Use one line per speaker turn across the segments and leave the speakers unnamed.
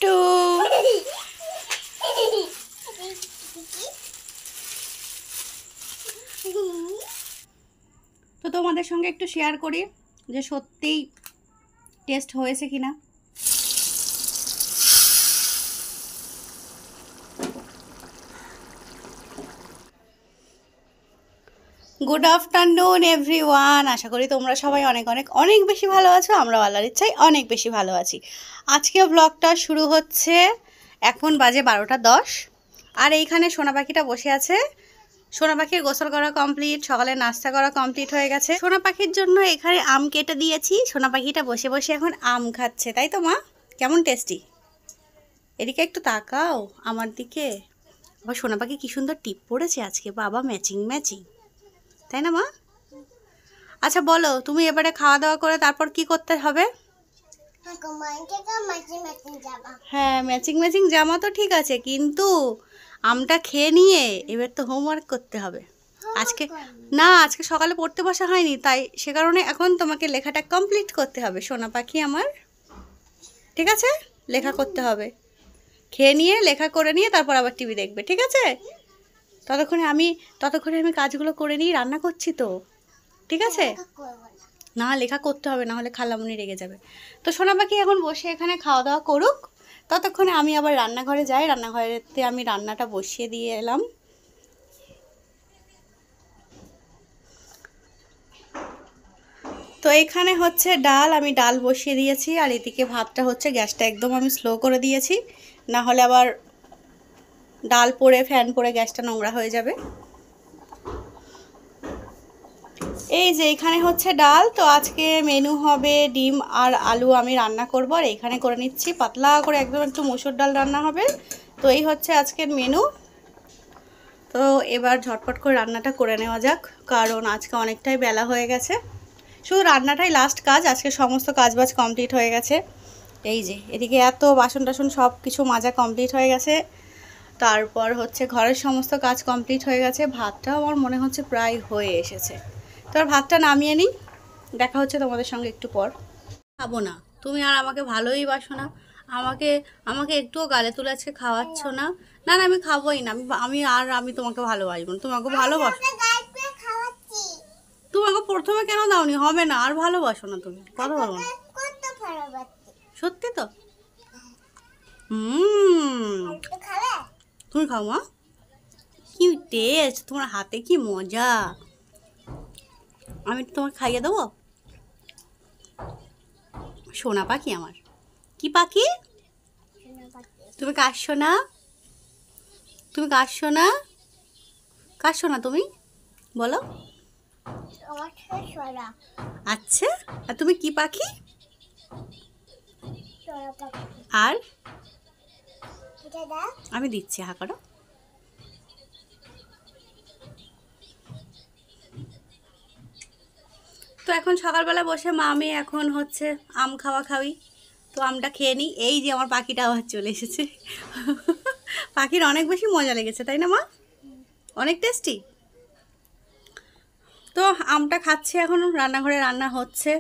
Two. তো তোমাদের সঙ্গে একটু শেয়ার করি যে সত্যিই টেস্ট হয়েছে কিনা। গুড আফটারনুন এভরিওয়ান, আশা করি তোমরা সবাই অনেক অনেক অনেক বেশি ভালো আছো। আমরা আল্লাহর ইচ্ছায় অনেক বেশি ভালো আছি। আজকে ব্লগটা শুরু হচ্ছে, এখন বাজে 12টা 10, আর এইখানে সোনা পাখিটা বসে আছে। সোনা পাখির গোসল করা কমপ্লিট, সকালে নাস্তা করা কমপ্লিট হয়ে গেছে। সোনা পাখির জন্য এখানে আম কেটে দিয়েছি। সোনা পাখিটা বসে বসে এখন আম খাচ্ছে, তাই তো মা? কেমন টেস্টি? এদিকে একটু তাকাও আমার দিকে। আবার সোনা পাখি কি সুন্দর টিপ পড়েছে আজকে, বাবা ম্যাচিং ম্যাচিং, তাই না মা? আচ্ছা বলো, তুমি এবারে খাওয়া দাওয়া করে তারপর কি করতে হবে? হ্যাঁ, ম্যাচিং ম্যাচিং জামা তো ঠিক আছে, কিন্তু আমটা খেয়ে নিয়ে এবার তো হোমওয়ার্ক করতে হবে। আজকে না, আজকে সকালে পড়তে বসা হয়নি, তাই সে কারণে এখন তোমাকে লেখাটা কমপ্লিট করতে হবে সোনা পাখি আমার। ঠিক আছে, লেখা করতে হবে। খেয়ে নিয়ে লেখা করে নিয়ে তারপর আবার টিভি দেখবে, ঠিক আছে? ততক্ষণে আমি কাজগুলো করে নিয়ে রান্না করছি তো, ঠিক আছে? না, লেখা করতে হবে, না হলে খালামুনি রেগে যাবে। তো সোনা পাখি এখন বসে এখানে খাওয়া দাওয়া করুক, ততক্ষণে আমি আবার রান্নাঘরে যাই। রান্নাঘরেতে আমি রান্নাটা বসিয়ে দিয়ে এলাম। তো এখানে হচ্ছে ডাল, আমি ডাল বসিয়ে দিয়েছি, আর এদিকে ভাতটা হচ্ছে। গ্যাসটা একদম আমি স্লো করে দিয়েছি, না হলে আবার ডাল পড়ে ফ্যান পড়ে গ্যাসটা নোংরা হয়ে যাবে। এই যে এখানে হচ্ছে ডাল। তো আজকে মেনু হবে ডিম আর আলু আমি রান্না করব, আর এখানে করে নিচ্ছি পাতলা করে একদম একটু মসুর ডাল রান্না হবে। তো এই হচ্ছে আজকের মেনু। তো এবার ঝটপট করে রান্নাটা করে নেওয়া যাক, কারণ আজকে অনেকটাই বেলা হয়ে গেছে। শুধু রান্নাটাই লাস্ট কাজ, আজকে সমস্ত কাজবাজ কমপ্লিট হয়ে গেছে। এই যে এদিকে এত বাসন টাসন সব কিছু মাজা কমপ্লিট হয়ে গেছে। তারপর হচ্ছে ঘরের সমস্ত কাজ কমপ্লিট হয়ে গেছে। ভাতটাও আমার মনে হচ্ছে প্রায় হয়ে এসেছে। তো আর ভাতটা নামিয়ে নিই, দেখা হচ্ছে তোমাদের সঙ্গে একটু পর। খাবো না, তুমি আর আমাকে ভালোই বাসো না। আমাকে আমাকে একটুও গালে তুলে আজকে খাওয়াচ্ছ না। না না, আমি খাবোই না। আমি তোমাকে ভালোবাসবো না, তোমাকে ভালোবাসো। তোমাকে প্রথমে কেন দাওনি? হবে না, আর ভালোবাসো না তুমি, কথা বলো না। সত্যি তো? তুমি খাও মা, কি টেস্ট, তোমার হাতে কি মজা। আমি তোমাকে খাইয়ে দেবো। সোনা পাখি আমার। কি পাখি? তুমি কাশছো না? তুমি কাশছো না? কাশছো না তুমি? বলো। আচ্ছা, আর তুমি কি পাখি? আর আমি দিচ্ছি, হা করো। তো এখন সকালবেলা বসে মা আমি এখন হচ্ছে আম খাওয়াই। তো আমটা খেয়ে নিই। এই যে আমার পাখিটা আবার চলে এসেছে। পাখির অনেক বেশি মজা লেগেছে, তাই না মা? অনেক টেস্টি। তো আমটা খাচ্ছি, এখন রান্নাঘরে রান্না হচ্ছে।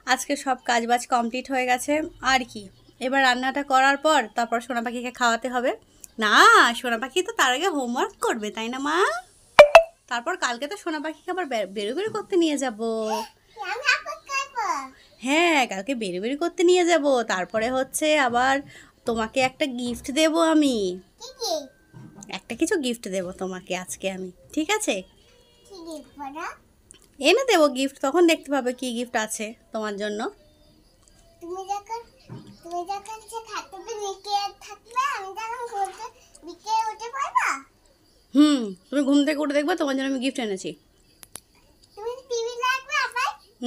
আজকে সব কাজবাজ কমপ্লিট হয়ে গেছে। আর কি, এবার রান্নাটা করার পর তারপর সোনা পাখিকে খাওয়াতে হবে। না, সোনা পাখি তো তার আগে হোমওয়ার্ক করবে, তাই না মা? তারপর কালকে তো সোনা পাখিকে আবার বেরোবেরি করতে নিয়ে যাব। হ্যাঁ, কালকে বেরোবেরি করতে নিয়ে যাব। তারপরে হচ্ছে আবার তোমাকে একটা গিফট দেব আমি। একটা কিছু গিফট দেব তোমাকে আজকে আমি, ঠিক আছে? এনে দেবো গিফট, তখন দেখতে পাবে কি গিফট আছে তোমার জন্য। তুমি ঘুম থেকে উঠে দেখবে তোমার জন্য আমি গিফট এনেছি।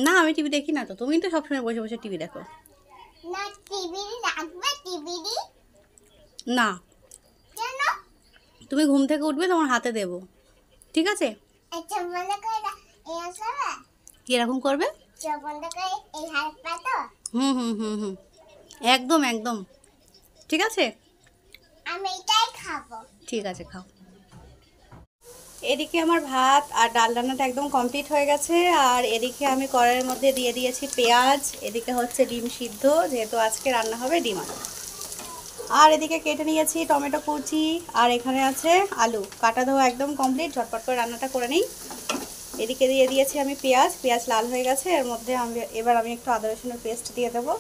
না, আমি টিভি দেখি না তো, তুমি তো সবসময় বসে বসে টিভি দেখো। না, তুমি ঘুম থেকে উঠবে তোমার হাতে দেব, ঠিক আছে? কিরকম করবে? হুম হুম হুম হুম, একদম একদম, ঠিক আছে। ঠিক আছে, খাও। এদিকে আমার ভাত আর ডাল রান্নাটা একদম কমপ্লিট হয়ে গেছে। আর এদিকে আমি কড়াইয়ের মধ্যে দিয়ে দিয়েছি পেঁয়াজ। এদিকে হচ্ছে ডিম সিদ্ধ, যেহেতু আজকে রান্না হবে ডিম আলু। আর এদিকে কেটে নিয়েছি টমেটো কুচি, আর এখানে আছে আলু কাটা ধোয়া একদম কমপ্লিট। ঝটপট করে রান্নাটা করে নিই। এদিকে দিয়ে দিয়েছি আমি পেঁয়াজ, পেঁয়াজ লাল হয়ে গেছে। এর মধ্যে এবার আমি একটু আদা রসুনের পেস্ট দিয়ে দেবো।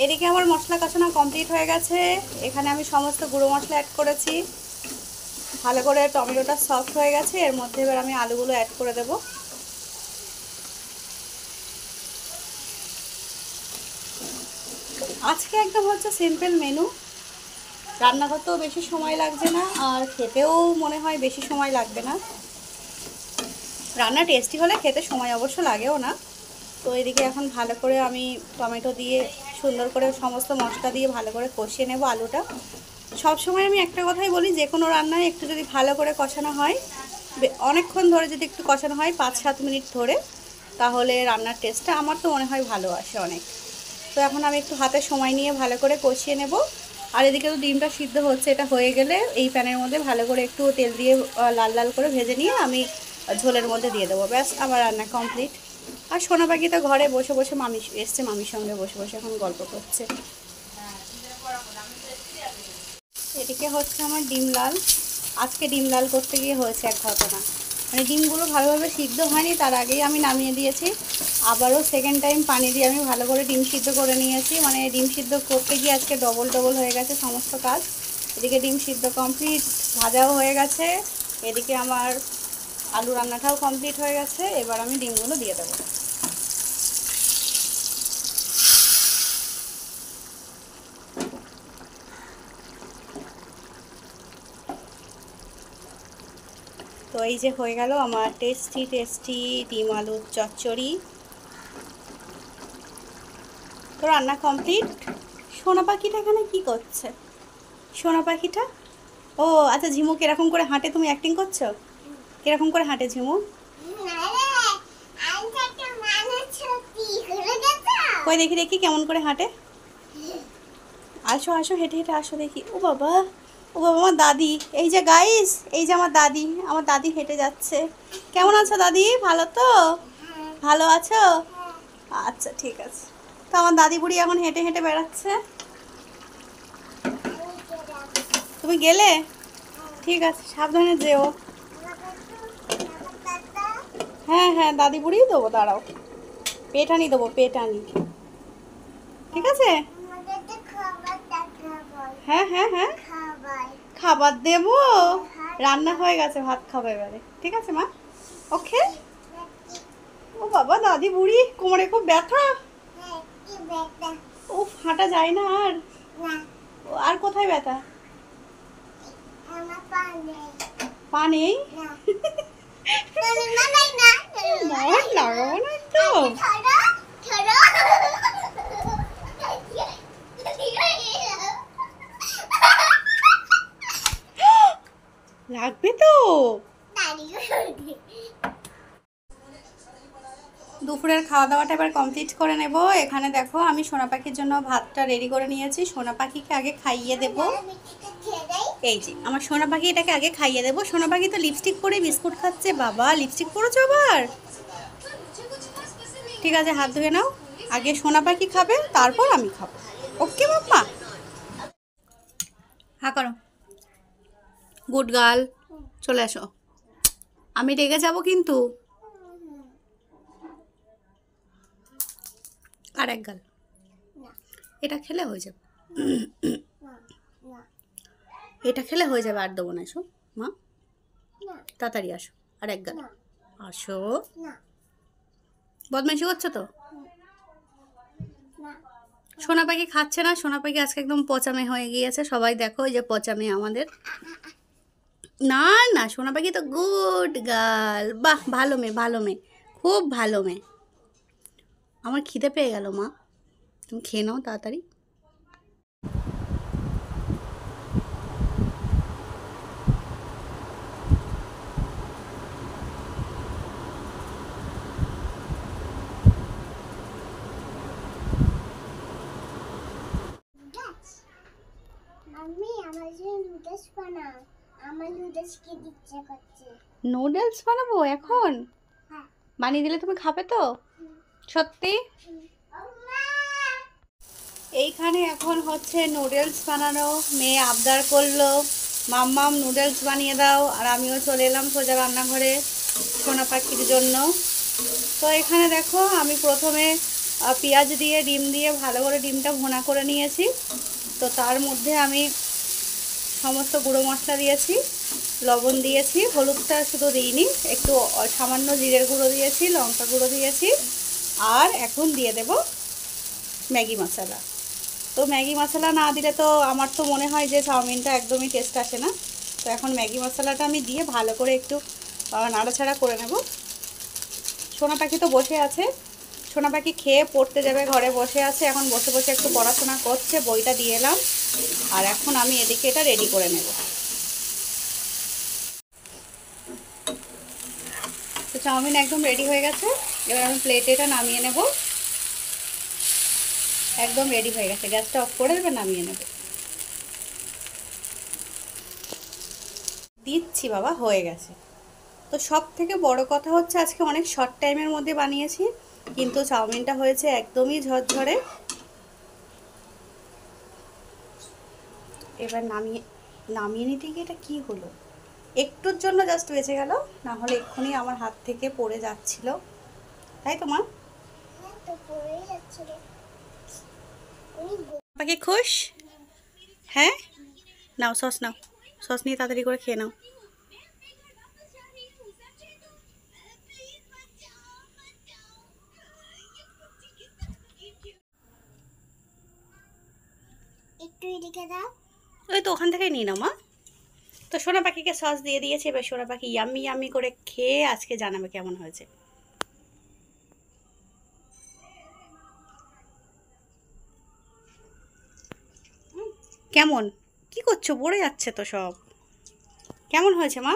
এদিকে আমার মশলা কষানো কমপ্লিট হয়ে গেছে। এখানে আমি সমস্ত গুঁড়ো মশলা অ্যাড করেছি। ভালো করে টমেটোটা সফট হয়ে গেছে। এর মধ্যে এবার আমি আলুগুলো অ্যাড করে দেব। আজকে একদম হচ্ছে সিম্পল মেনু, রান্না করতেও বেশি সময় লাগছে না, আর খেতেও মনে হয় বেশি সময় লাগবে না। রান্না টেস্টি হলে খেতে সময় অবশ্য লাগেও না। তো এদিকে এখন ভালো করে আমি টমেটো দিয়ে সুন্দর করে সমস্ত মশলা দিয়ে ভালো করে কষিয়ে নেব আলুটা। সব সময় আমি একটা কথাই বলি, যে কোনো রান্নায় একটু যদি ভালো করে কষানো হয়, অনেকক্ষণ ধরে যদি একটু কষানো হয় 5-7 মিনিট ধরে, তাহলে রান্নার টেস্টটা আমার তো মনে হয় ভালো আসে অনেক। তো এখন আমি একটু হাতে সময় নিয়ে ভালো করে কষিয়ে নেব। আর এদিকে তো ডিমটা সিদ্ধ হচ্ছে, এটা হয়ে গেলে এই প্যানের মধ্যে ভালো করে একটু তেল দিয়ে লাল লাল করে ভেজে নিয়ে আমি ঝোলের মধ্যে দিয়ে দেবো। ব্যাস, আমার রান্না কমপ্লিট। আর সোনা পাখি তো ঘরে বসে বসে মামি এসছে, মামির সঙ্গে বসে বসে এখন গল্প করছে। এদিকে হচ্ছে আমার ডিম লাল। আজকে ডিম লাল করতে গিয়ে হয়েছে এক ঘটনা, মানে ডিমগুলো ভালোভাবে সিদ্ধ হয়নি, তার আগেই আমি নামিয়ে দিয়েছি। আবারও সেকেন্ড টাইম পানি দিয়ে আমি ভালো করে ডিম সিদ্ধ করে নিয়েছি। মানে ডিম সিদ্ধ করতে গিয়ে আজকে ডবল হয়ে গেছে সমস্ত কাজ। এদিকে ডিম সিদ্ধ কমপ্লিট, ভাজাও হয়ে গেছে। এদিকে আমার আলু রান্নাটাও কমপ্লিট হয়ে গেছে। এবার আমি ডিমগুলো দিয়ে দেবো। তো এই যে হয়ে গেল আমার টেস্টি টেস্টি ডিম আলুর চচ্চড়ি। তো রান্না কমপ্লিট। সোনা পাখিটা এখানে কি করছে? সোনা পাখিটা, ও আচ্ছা, ঝিমু কিরকম করে হাঁটে তুমি অ্যাক্টিং করছো? কিরকম করে হাঁটে ঝিমু? কই দেখি দেখি কেমন করে হাঁটে। আসো আসো, হেঁটে হেঁটে আসো দেখি। ও বাবা, ও বাবা, আমার দাদি। এই যে গাইস, এই যে আমার দাদি, আমার দাদি হেঁটে যাচ্ছে। কেমন আছো দাদি? ভালো তো? ভালো আছো? আচ্ছা ঠিক আছে। তো আমার দাদি বুড়ি এখন হেঁটে হেঁটে বেড়াচ্ছে। তুমি গেলে? ঠিক আছে, সাবধানে যেও। হ্যাঁ হ্যাঁ, দাদি বুড়ি দেবো, দাঁড়াও, পেটানি দেবো, পেটানি। ঠিক আছে, হ্যাঁ হ্যাঁ হ্যাঁ, খাবার দেবো। রান্না হয়ে গেছে, ভাত খাবো এবারে। ঠিক আছে মা, ওকে। ও বাবা, দাদি বুড়ি কোমরে খুব ব্যথা। ও হাঁটা যায় না আর? আর কোথায় ব্যথা? পা নেই? লাগাবো না তো। লাগবে তো। দুপুরের খাওয়া দাওয়াটা এবার কমপ্লিট করে নেব। এখানে দেখো আমি সোনা পাখির জন্য ভাতটা রেডি করে নিয়েছি। সোনা পাখিকে আগে খাইয়ে দেব। এই যে আমার সোনা পাখি, এটাকে আগে খাইয়ে দেবো। সোনা পাখি তো লিপস্টিক পরে বিস্কুট খাচ্ছে। বাবা, লিপস্টিক পরেছো আবার? ঠিক আছে, হাত ধুয়ে নাও। আগে সোনা পাখি খাবে, তারপর আমি খাবো। ওকে বাবা, হ্যাঁ করো। গুড গার্ল, চলে আসো। আমি রেগে যাব কিন্তু। আর এক গাল, এটা খেলে হয়ে যাবে। এটা খেলে হয়ে যাবে, আর দেবো না। এসো মা, তাড়াতাড়ি আসো। আর এক গাল, আসো। বদমাইশি করছো তো। সোনা পাখি খাচ্ছে না। সোনা পাখি আজকে একদম পচামে হয়ে গিয়েছে। সবাই দেখো, এই যে পচামে আমাদের। না না, সোনা পাখি তো গুড গার্ল। বাহ, ভালো মেয়ে, ভালো মেয়ে, খুব ভালো মেয়ে। আমার খিদে পেয়ে গেল মা, তুমি খেয়ে নাও তাড়াতাড়ি। নুডলস বানাবো এখন? বানিয়ে দিলে তুমি খাবে তো? সত্যি? এইখানে এখন হচ্ছে নুডলস বানানো। মেয়ে আবদার করলো মাম্মাম নুডলস বানিয়ে দাও, আর আমিও চলে এলাম সোজা রান্নাঘরে সোনা পাখির জন্য। তো এখানে দেখো আমি প্রথমে পেঁয়াজ দিয়ে ডিম দিয়ে ভালো করে ডিমটা ভুনা করে নিয়েছি। তো তার মধ্যে আমি সমস্ত গুঁড়ো মশলা দিয়েছি, লবণ দিয়েছি, হলুদটা শুধু দিইনি, একটু সামান্য জিরের গুঁড়ো দিয়েছি, লঙ্কা গুঁড়ো দিয়েছি, আর এখন দিয়ে দেব ম্যাগি মশলা। তো ম্যাগি মশলা না দিলে তো আমার তো মনে হয় যে চাউমিনটা একদমই টেস্ট আসে না। তো এখন ম্যাগি মশলাটা আমি দিয়ে ভালো করে একটু নাড়াচাড়া করে নেব। সোনা পাখি তো বসে আছে, সোনা পাখি খেয়ে পড়তে যাবে, ঘরে বসে আছে, এখন বসে বসে একটু পড়াশোনা করছে, বইটা দিয়ে এলাম। আর এখন আমি এদিকে এটা রেডি করে নেব। তো চাউমিন একদম রেডি হয়ে গেছে, এবার আমি প্লেটে এটা নামিয়ে নেব। একদম রেডি হয়ে গেছে, গ্যাসটা অফ করে এবার নামিয়ে নেব। দিচ্ছি বাবা, হয়ে গেছে। তো সব থেকে বড় কথা হচ্ছে আজকে অনেক শর্ট টাইমের মধ্যে বানিয়েছি, কিন্তু চাউমিনটা হয়েছে একদমই ঝরঝরে। এবার নামিয়ে নিতে গিয়ে এটা কী হলো, একটুর জন্য জাস্ট বেঁচে গেল, না হলে এক্ষুনি আমার হাত থেকে পড়ে যাচ্ছিল, তাই তো মা? পাখি খুশ? হ্যাঁ, নাও সস নাও, সস নিয়ে তাড়াতাড়ি করে খেয়ে নাও। ওই তো ওখান থেকেই নিয়ে নাও মা। তো সোনা পাখিকে সস দিয়ে দিয়েছে, এবার সোনা পাখি ইয়াম্মি ইয়াম্মি করে খেয়ে আজকে জানাবে কেমন হয়েছে। কেমন, কি করছো? পড়ে যাচ্ছে তো সব। কেমন হয়েছে মা?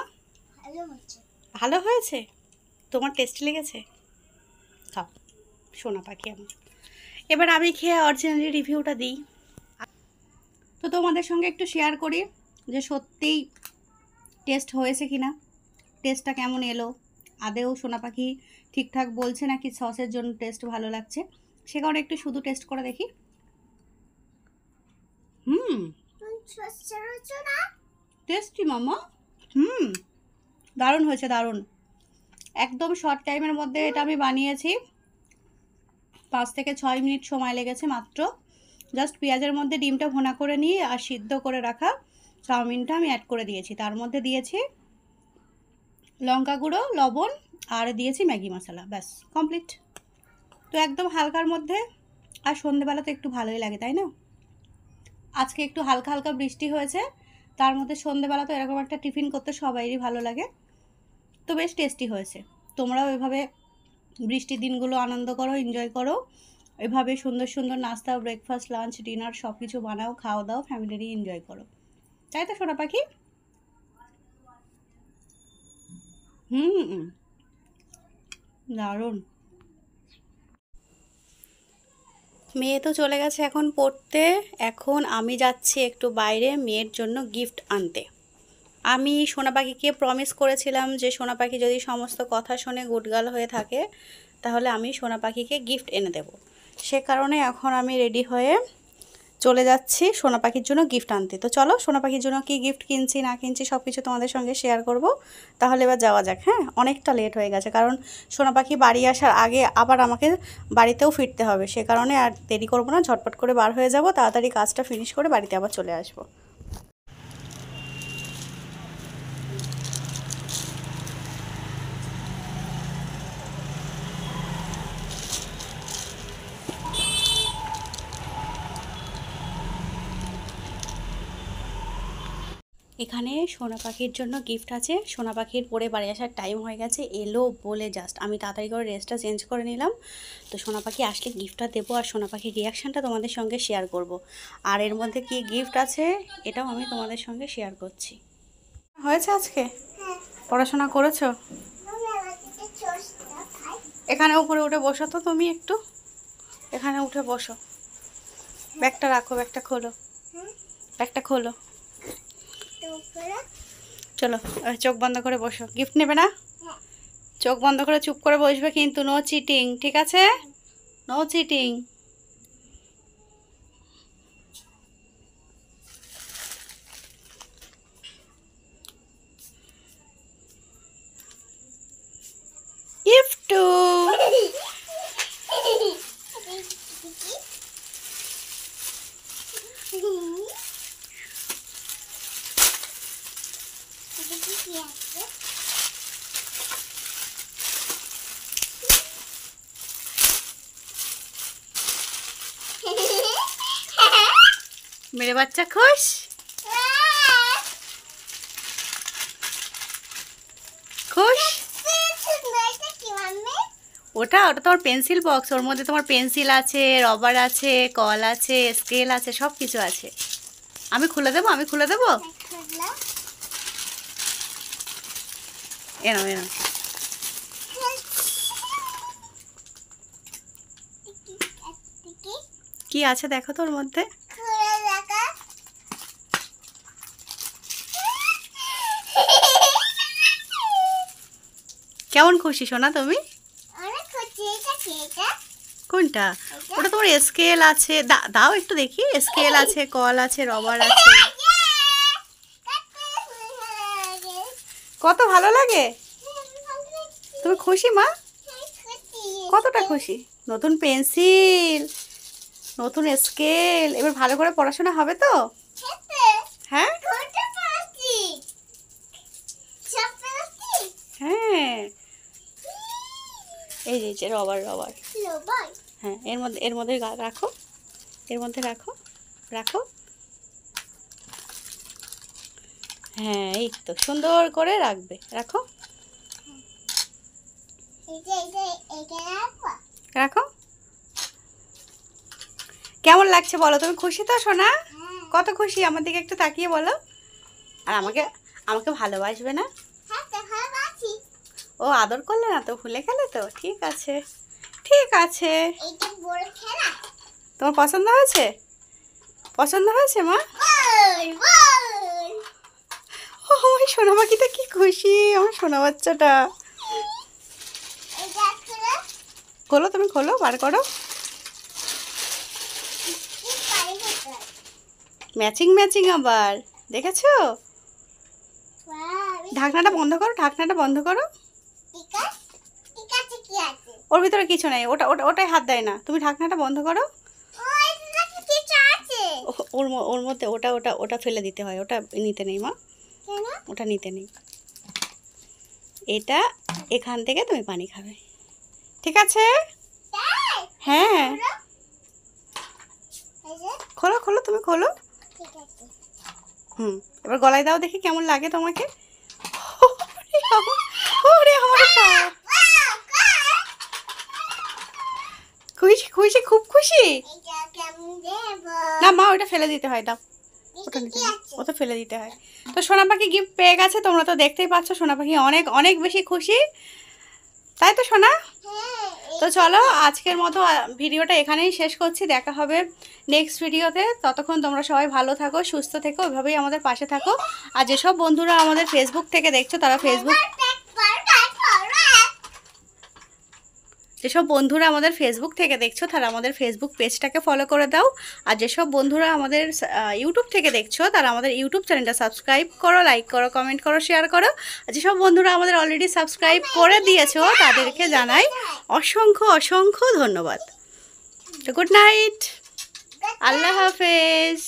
ভালো হয়েছে? তোমার টেস্টি লেগেছে? খাও সোনা পাখি আমার। এবার আমি খেয়ে অরিজিনালি রিভিউটা দিই। তো তোমাদের সঙ্গে একটু শেয়ার করি যে সত্যিই টেস্ট হয়েছে কিনা, টেস্টটা কেমন এলো, আদেও সোনা পাখি ঠিকঠাক বলছে নাকি সসের জন্য টেস্ট ভালো লাগছে, সে কারণে একটু শুধু টেস্ট করে দেখি। টেস্টি মামা। দারুণ হয়েছে, দারুণ। একদম শর্ট টাইমের মধ্যে এটা আমি বানিয়েছি, 5 থেকে 6 মিনিট সময় লেগেছে মাত্র। জাস্ট পেঁয়াজের মধ্যে ডিমটা ভুনা করে নিয়ে আর সিদ্ধ করে রাখা চাউমিনটা আমি অ্যাড করে দিয়েছি, তার মধ্যে দিয়েছি লঙ্কা গুঁড়ো, লবণ, আর দিয়েছি ম্যাগি মশলা, ব্যাস কমপ্লিট। তো একদম হালকার মধ্যে, আর সন্ধেবেলা তো একটু ভালোই লাগে তাই না? আজকে একটু হালকা হালকা বৃষ্টি হয়েছে, তার মধ্যে সন্ধেবেলা তো এরকম একটা টিফিন করতে সবাইরই ভালো লাগে। তো বেশ টেস্টি হয়েছে। তোমরাও এভাবে বৃষ্টির দিনগুলো আনন্দ করো, এনজয় করো, এভাবে সুন্দর সুন্দর নাস্তা, ব্রেকফাস্ট, লাঞ্চ, ডিনার সব কিছু বানাও, খাও দাও, ফ্যামিলি এনজয় করো, তাই তো সোনা পাখি? দারুণ। মেয়ে তো চলে গেছে এখন পড়তে, এখন আমি যাচ্ছি একটু বাইরে মেয়ের জন্য গিফট আনতে। আমি সোনা পাখিকে প্রমিস করেছিলাম যে সোনা পাখি যদি সমস্ত কথা শুনে গুডগার্ল হয়ে থাকে তাহলে আমি সোনা পাখিকে গিফট এনে দেব। সে কারণে এখন আমি রেডি হয়ে চলে যাচ্ছি সোনা পাখির জন্য গিফট আনতে। তো চলো সোনা পাখির জন্য কি গিফট কিনছি না কিনছি সব কিছু তোমাদের সঙ্গে শেয়ার করব। তাহলে এবার যাওয়া যাক। হ্যাঁ, অনেকটা লেট হয়ে গেছে, কারণ সোনা পাখি বাড়ি আসার আগে আবার আমাকে বাড়িতেও ফিরতে হবে, সে কারণে আর দেরি করবো না, ঝটপট করে বার হয়ে যাব, তাড়াতাড়ি কাজটা ফিনিশ করে বাড়িতে আবার চলে আসবো। এখানে সোনা পাখির জন্য গিফট আছে। সোনা পাখির পরে বাড়ি আসার টাইম হয়ে গেছে, এলো বলে জাস্ট আমি তাড়াতাড়ি করে ড্রেসটা চেঞ্জ করে নিলাম। তো সোনা পাখি আসলে গিফটটা দেবো আর সোনা পাখির রিয়াকশানটা তোমাদের সঙ্গে শেয়ার করব। আর এর মধ্যে কি গিফট আছে এটাও আমি তোমাদের সঙ্গে শেয়ার করছি। হয়েছে আজকে পড়াশোনা করেছো? এখানে উপরে উঠে বসো তো, তুমি একটু এখানে উঠে বসো, ব্যাগটা রাখো, ব্যাগটা খোলো, ব্যাগটা খোলো, চলো চোখ বন্ধ করে বসো। গিফট নেবে না? চোখ বন্ধ করে চুপ করে বসবে কিন্তু, নো চিটিং, ঠিক আছে? No cheating. গিফট मेरे बच्चा खुश। खुश। ওটা ওটা তোমার পেন্সিল বক্স, ওর মধ্যে তোমার পেন্সিল আছে, রবার আছে, কল আছে, স্কেল আছে, সব কিছু আছে। আমি খুলে দেবো, আমি খুলে দেবো। এনো এনো। কি আছে দেখো তো ওর মধ্যে। কেমন খুশি সোনা তুমি? কোনটা? ওটা তোমার স্কেল আছে, দাও একটু দেখি। স্কেল আছে, কল আছে, রবার আছে। কত ভালো লাগে। তুমি খুশি মা? কতটা খুশি? নতুন পেন্সিল, নতুন স্কেল। এবার ভালো করে পড়াশোনা হবে তো? হ্যাঁ হ্যাঁ। এই যে রবার রবার। হ্যাঁ এর মধ্যে রাখো, এর মধ্যে রাখো রাখো। হ্যাঁ এই তো সুন্দর করে রাখবে, রাখো রাখো। কেমন লাগছে বলো? তুমি খুশি তো সোনা? কত খুশি? আমার দিকে একটু তাকিয়ে বলো। আর আমাকে আমাকে ভালোবাসবে না? ও আদর করলে না তো, ভুলে গেলে তো? ঠিক আছে ঠিক আছে। তোমার পছন্দ হয়েছে? পছন্দ হয়েছে মা? ও আমার সোনা পাখিটা কি খুশি, আমার সোনা বাচ্চাটা। খোলো, তুমি খোলো, বার করো। ম্যাচিং ম্যাচিং আবার, দেখেছো? ঢাকনাটা বন্ধ করো, ঢাকনাটা বন্ধ করো। ওর ভিতরে কিছু নাই, ওটা ওটা ওটাই হাত দেয় না। তুমি ঢাকনাটা বন্ধ করো। ওর মধ্যে ওটা ওটা ওটা ফেলে দিতে হয়, ওটা নিতে নেই মা, ওটা নিতে নেই। এটা এখান থেকে তুমি পানি খাবে, ঠিক আছে? হ্যাঁ খোলো খোলো, তুমি খোলো। এবার গলায় দাও দেখি কেমন লাগে তোমাকে। খুশি খুশি, খুব খুশি না মা, ওটা ফেলে দিতে হয়। দাও, ওটা নিতে, ওটা ফেলে দিতে হয়। তো সোনা পাখি গিফট পেয়ে গেছে, তোমরা তো দেখতেই পাচ্ছ। সোনা পাখি অনেক অনেক বেশি খুশি, তাই তো সোনা? তো চলো আজকের মতো ভিডিওটা এখানেই শেষ করছি। দেখা হবে নেক্সট ভিডিওতে। ততক্ষণ তোমরা সবাই ভালো থাকো, সুস্থ থেকো, ওইভাবেই আমাদের পাশে থাকো। আর যেসব বন্ধুরা আমাদের ফেসবুক থেকে দেখছো তারা যেসব বন্ধুরা আমাদের ফেসবুক থেকে দেখছো তারা আমাদের ফেসবুক পেজটাকে ফলো করে দাও। আর যেসব বন্ধুরা আমাদের ইউটিউব থেকে দেখছো তারা আমাদের ইউটিউব চ্যানেলটা সাবস্ক্রাইব করো, লাইক করো, কমেন্ট করো, শেয়ার করো। আর যেসব বন্ধুরা আমাদের অলরেডি সাবস্ক্রাইব করে দিয়েছো তাদেরকে জানাই অসংখ্য অসংখ্য ধন্যবাদ। তো গুড নাইট, আল্লাহ হাফেজ।